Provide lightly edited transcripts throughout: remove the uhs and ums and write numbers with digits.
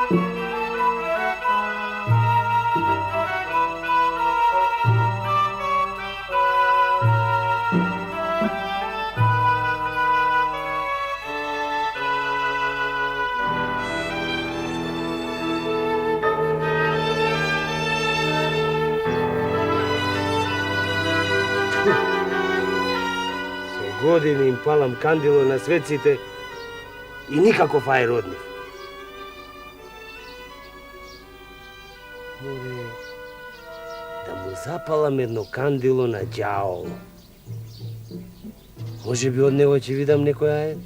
Godine im palam kandilo na svecite i nikako fajer od njih. More da mu zapalam jedno kandilo na đavolo. Može bi od него će vidam neko jaje?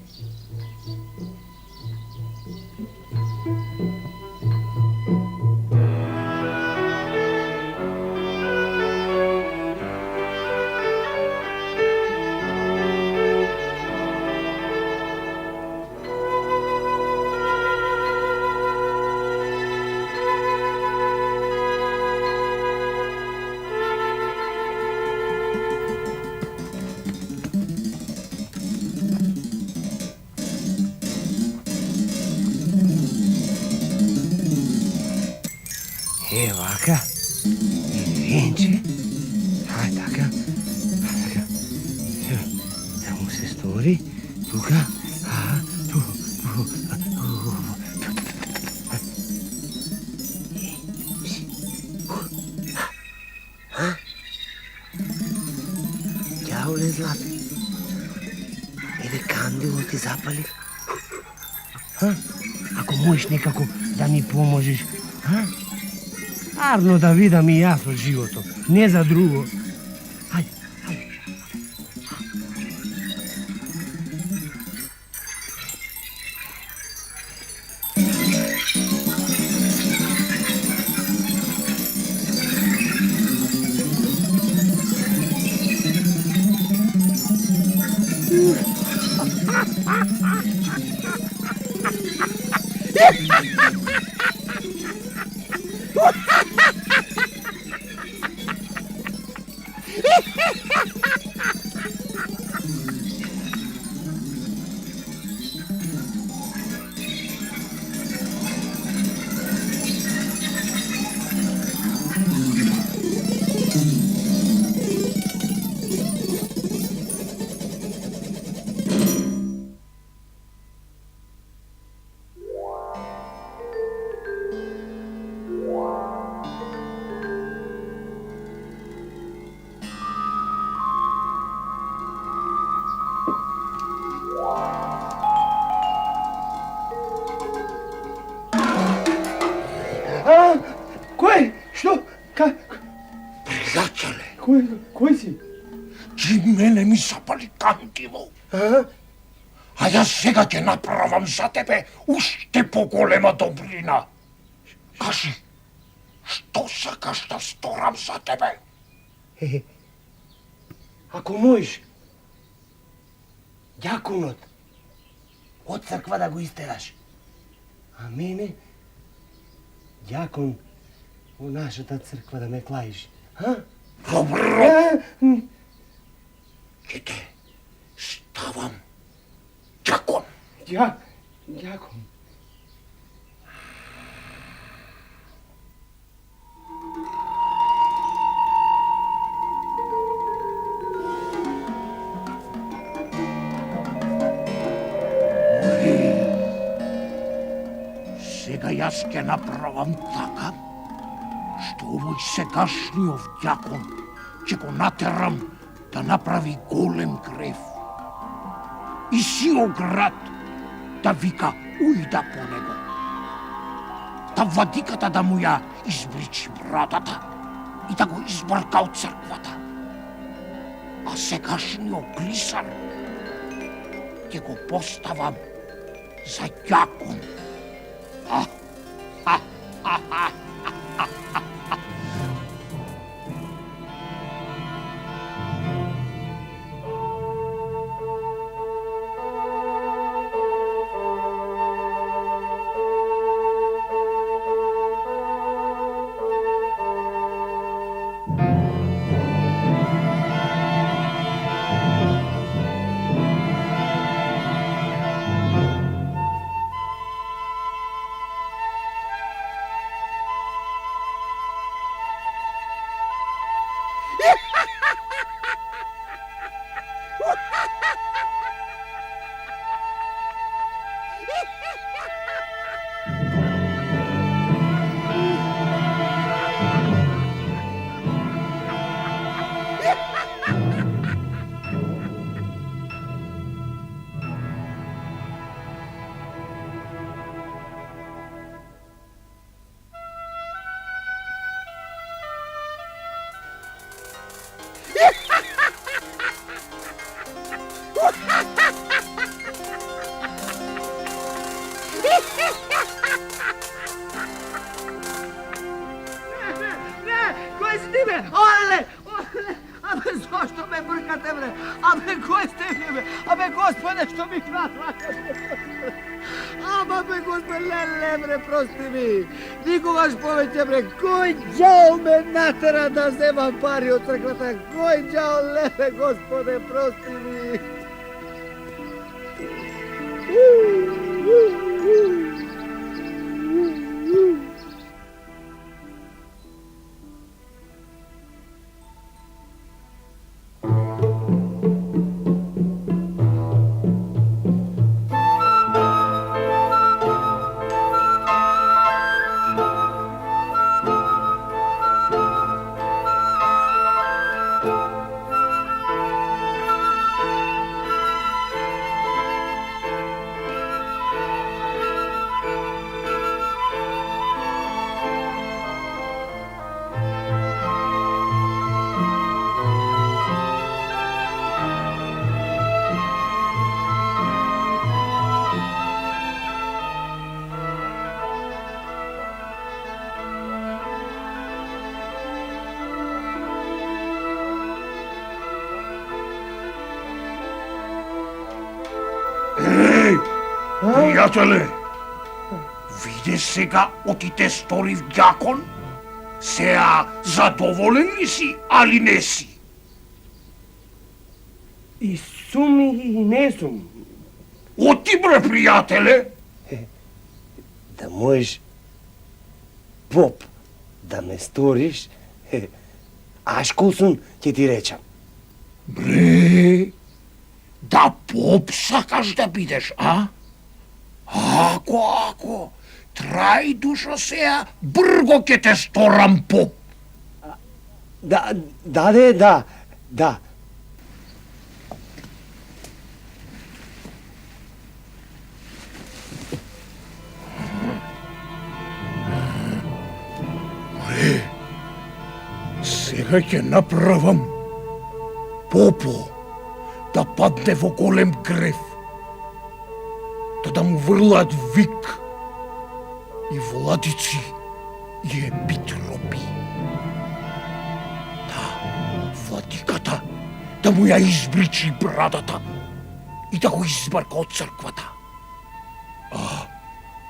Ovaka, vjenče, a taka, da mu se stvori, tuka, tu. Đavole zlati, ili kandilo ti zapali? Ako možeš nekako da mi pomožeš, Arno da vidam i ja sa životom, ne za drugo. Hajde. Koji si? Ti mene mi zapali kandilo. A ja сега ќе направам за тебе уште поголема добрина. Кажи, што сакаш да сторам за тебе? Ако можеш, дјаконот од црква да го истераш. А мене, дјакон у нашата црква да ме клаиш. Добро. Ќе те ставам дјакон. Дјакон. Сега јас ќе направам така, што овој сегашниот дјакон ќе го натерам да направи голем грев. И сиот град да вика ујда по него. Да владиката да му ја избричи брадата и да го избрка од црквата. А сегашниот глисар ќе го поставам за дјакон. Orele! Abe, zašto me brkate, bre? Abe, ko ste vi, bre? Abe, gospode, što mi natrate? Abe, gospode, le, bre, prosti mi. Nikogaš poveće, bre, koj đao me natera da zemam pari od crkvata? Koj đao, le, gospode, prosti mi. Приятеле, виде сега отите сторив дякон? Сеа задоволен ли си, али не си? И сум и не сум. Оти бре, приятеле! Да можеш, поп, да ме сториш, аз косун ќе ти речам. Бре, да поп сакаш да бидеш, а? Ако, трај душо сеа, брго ќе те сторам поп. Да. Сега ќе направам попо да падне во голем грев, да му врлаат вик и владици и епитропи. Да, владиката да му ја избричи брадата и да го избрка од црквата. А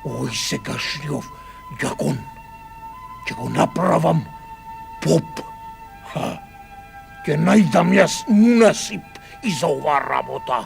овој сегашниот ѓакон ќе го направам поп. Ќе најдам јас насип и за ова работа.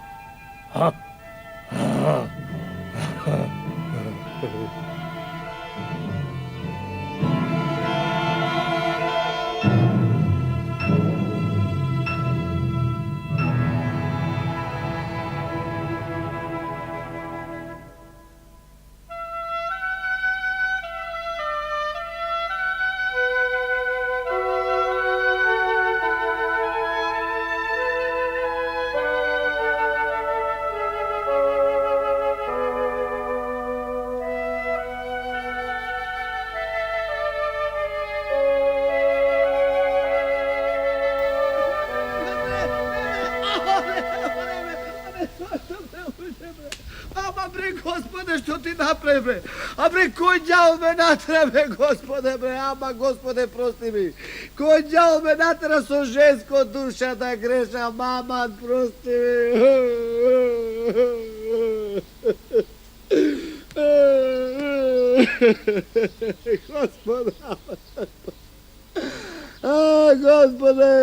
Ама бре, господе, што ти направи, бре? А бре, кој ѓао ме натера, бре, господе, бре? Ама, господе, прости ми. Кој ѓао ме натера со женско душа да греша, мама, прости ми. Господе, господе.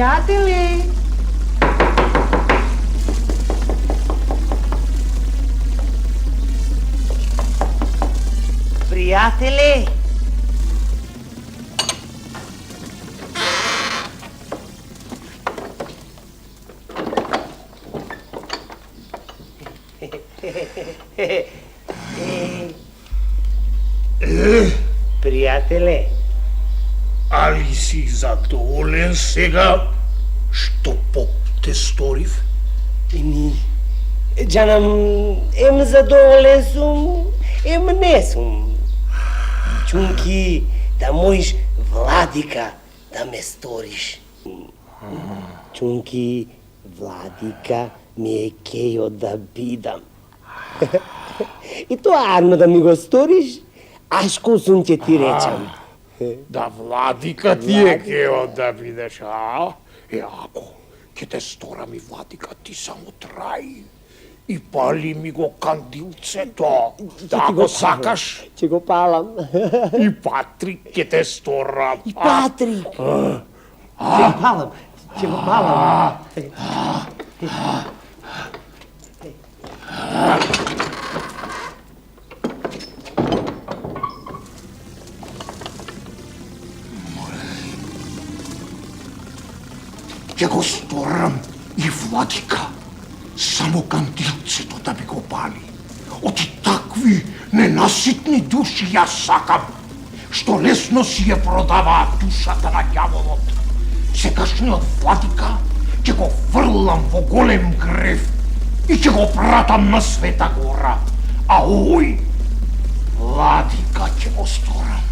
Priatele! Priatele! Priatele! Ali si zadovoljen сега, što поп те сторив? Джанам, задоволен сум, не сум. Чунки, да можеш владика да ме сториш. Чунки, владика ми е кејо да бидам. И тоа арно да ми го сториш, ашко сум ќе ти речам. Да владика ти е кео да бидеш, а? Ако ќе те сторам и владика, ти само трај. И пали ми го кандилцето, да го сакаш. Ќе го палам. И Патрик ќе те сторам. И Патрик! Ќе го палам, ќе го палам. Ќе го сторам и владика. Само кандилцето да ми го пали. Оти такви ненаситни души јас сакам, што лесно си ја продаваат душата на ѓаволот. Сегашниот владика ќе го фрлам во голем грев и ќе го пратам на Света гора. А овој владика ќе го сторам.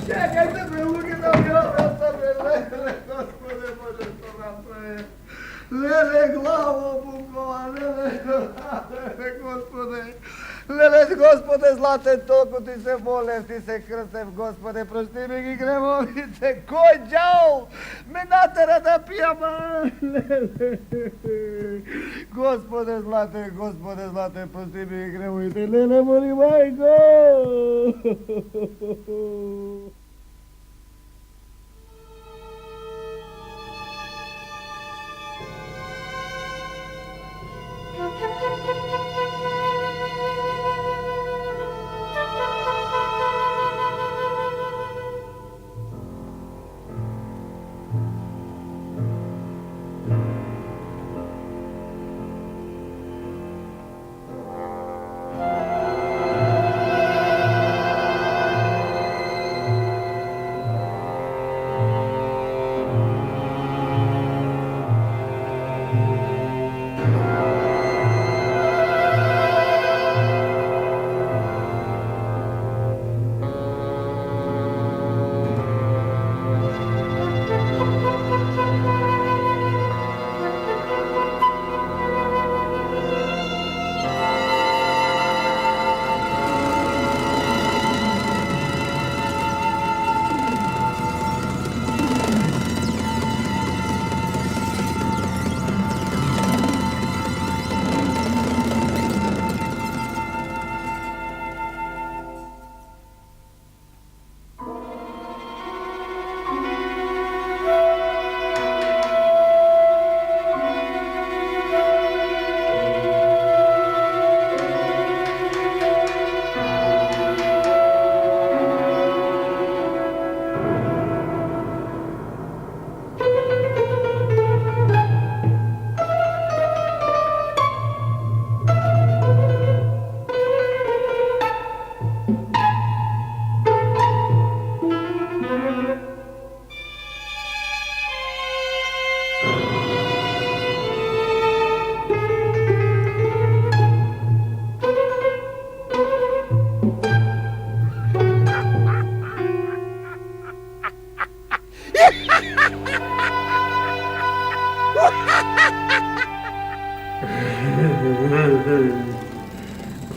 Čekajte me, lugi da mi obrastane, Gospode Bože, što napravi. Lele, glavo Bukova, lele, Gospode. Lele, Gospode, zlate toku, ti se molev, ti se krsev, Gospode, prošti mi gi gremovite, ko đavo me natera da pijam, lele. Gospode, zlate, prošti mi gi gremovite, lele, moli majko.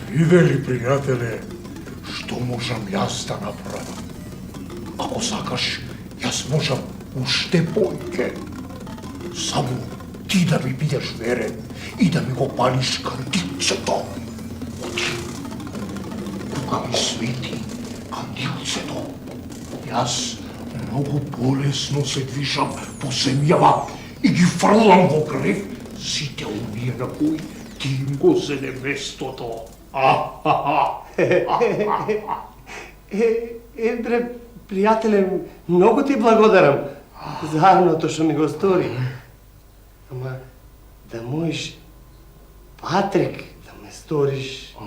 Видели, приятеле, што можам јас да направам? Ако сакаш, јас можам уште појќе. Само ти да ми бидеш верен и да ми го палиш кандилцето. Оти, кога ми свети кандилцето, јас многу полесно се движам по земјава и ги фрлам во крив сите оние на кои ти им го зеде местото. Бре, пријателе, многу ти благодарам за арното што ми го стори. Ама, да можеш Патрик да ме сториш,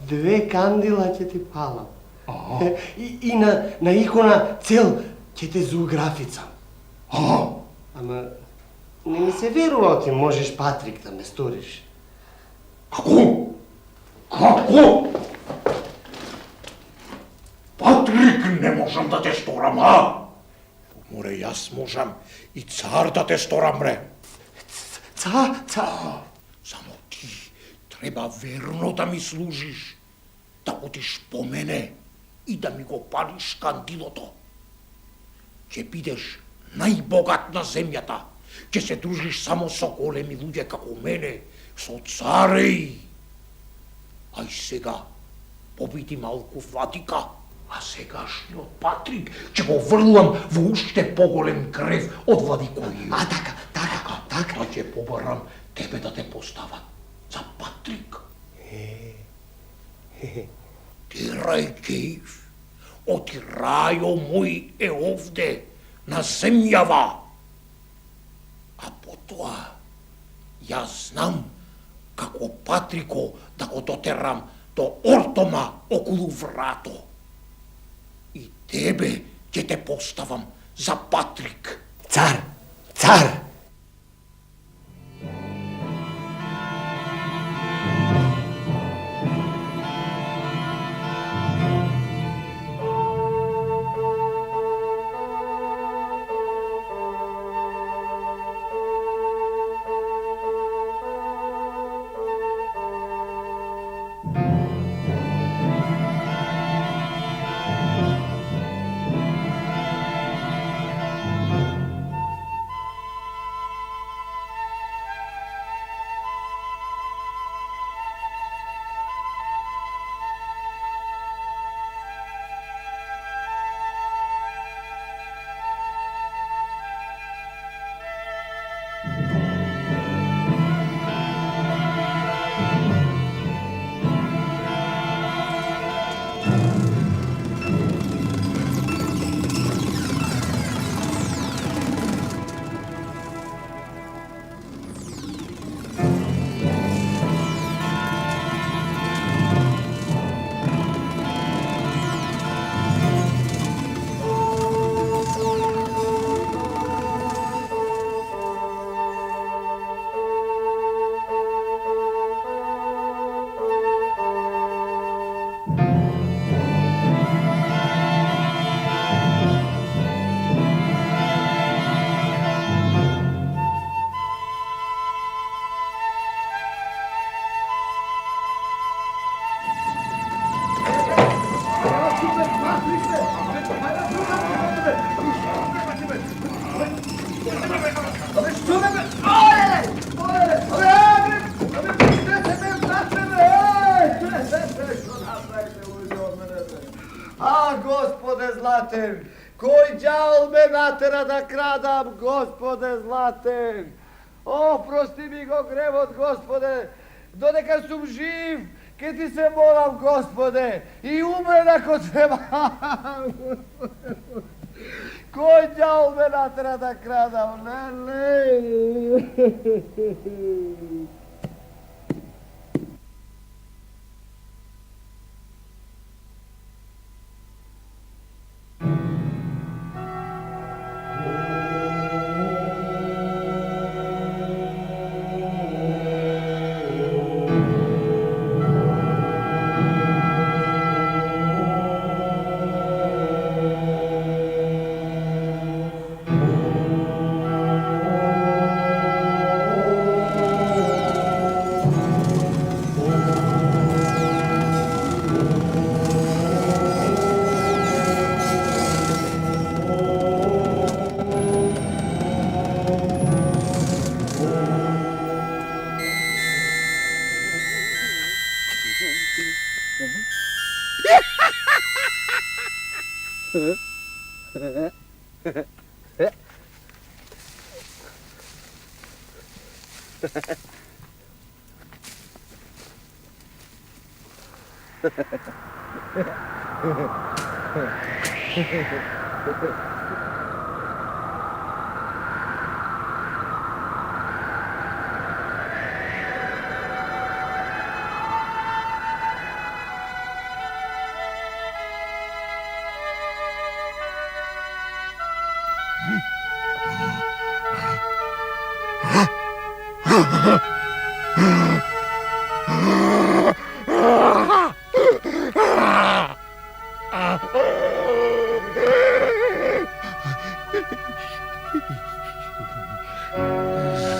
две кандила ќе ти палам. И на икона цел ќе те зоографицам. Ама, не ми се верува ти можеш Патрик да ме сториш. Како? Како? Патрик не можам да те сторам, а? Море, јас можам и цар да те сторам, бре. Цар? Само ти треба верно да ми служиш, да одиш по мене и да ми го палиш кандилото. Ќе бидеш најбогат на земјата, ќе се дружиш само со големи луѓе како мене, со цареи. Ај сега, побиди малку Ватика, а сегашниот Патрик ќе го врлам во уште поголем крев од владикоји. А, така. Да ќе побарам тебе да те постават за Патрик. Тирај Кейв, оти рајо мој е овде, на земјава. А потоа, јас знам како Патрико да го дотерам до ортома околу врато. И тебе ќе те поставам за Патрик. Цар! A, gospode Zlaten, koji đavol me natera da kradam, gospode Zlaten. Prosti mi go grevot, gospode, dodeka sum živ, ke ti se molam, gospode, i umre ako treba. Koji đavol me natera da kradam, ne.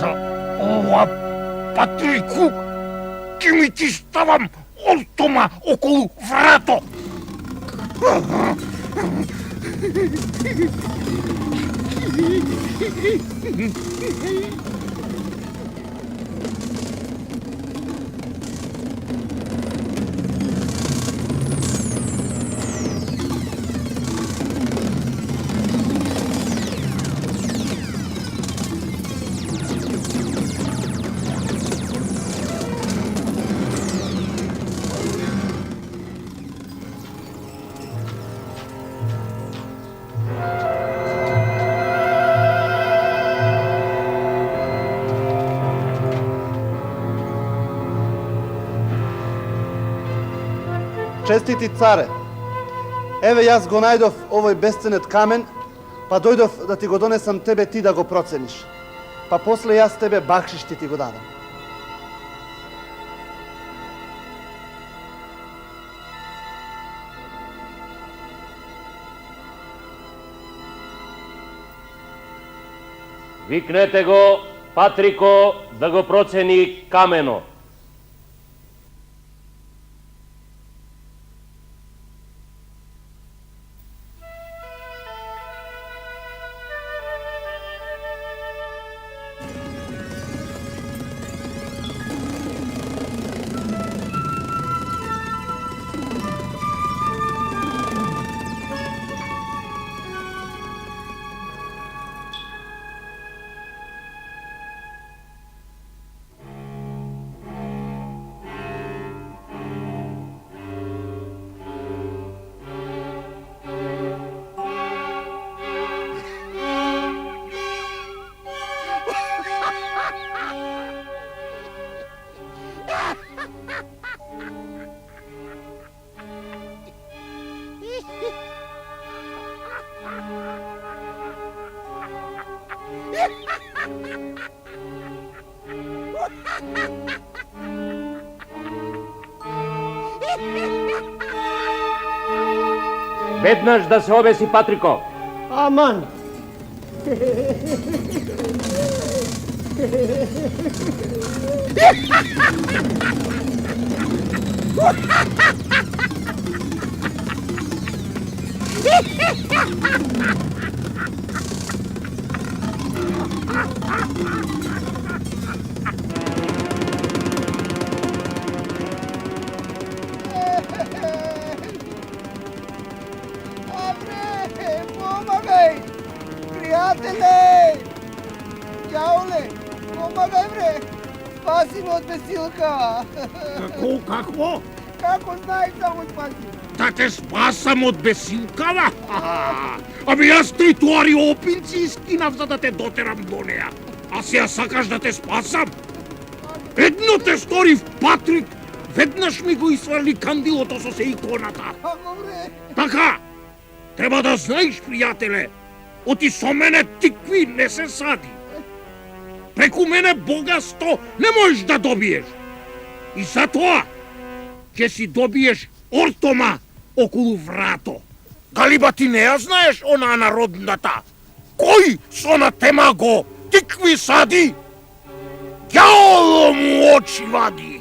За ова Патрику ќе ми ти ставам олтома околу врато. Честити царе, еве јас го најдов овој бесценет камен, па дојдов да ти го донесам тебе ти да го процениш. Па после јас тебе бакшиш ти го дадам. Викнете го Патрико да го процени камено. Веднаш да се обеси Патрико. Аман! Abre, pomagaj! Prijatelje! Đavole, pomagaj bre! Spasi me od besilka! Какво? Kako знаеш да го спаси? Да те спасам от бесилкава? Ами аз тротуари опинци изкинав, за да те дотерам до нея. А сега сакаш да те спасам? Едно те сторив Патрик, веднаш ми го изсвърли кандилото со се иконата. Како bre? Така, треба да знаеш, пријателе, оти со мене тикви не се сади. Преку мене богатство не можеш да добиеш. И затоа ќе си добиеш ортома околу врато. Дали ба ти не ја знаеш она народната? Кој со на тема го тикви сади? Ѓаоло му очи вади.